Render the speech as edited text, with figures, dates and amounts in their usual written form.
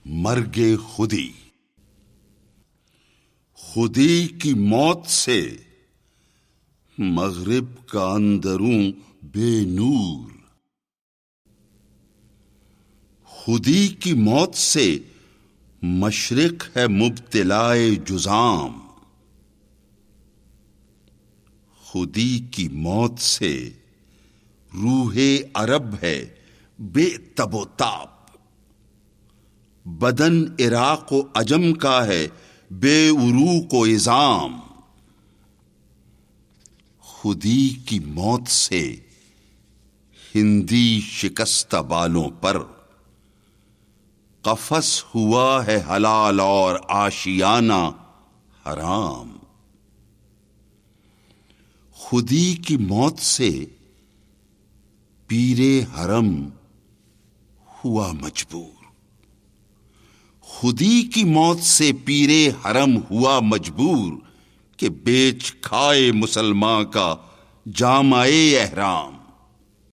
مرگ خودی، خودی کی موت سے مغرب کا اندروں بے نور، خودی کی موت سے مشرق ہے مبتلائے جزام، خودی کی موت سے روح عرب ہے بے تب و تاب، بدن عراق و عجم کا ہے بے عروق و عظام، خودی کی موت سے ہندی شکستہ بالوں پر قفس ہوا ہے حلال اور آشیانہ حرام، خودی کی موت سے پیر حرم ہوا مجبور، خودی کی موت سے پیر حرم ہوا مجبور کہ بیچ کھائے مسلمان کا جامع احرام،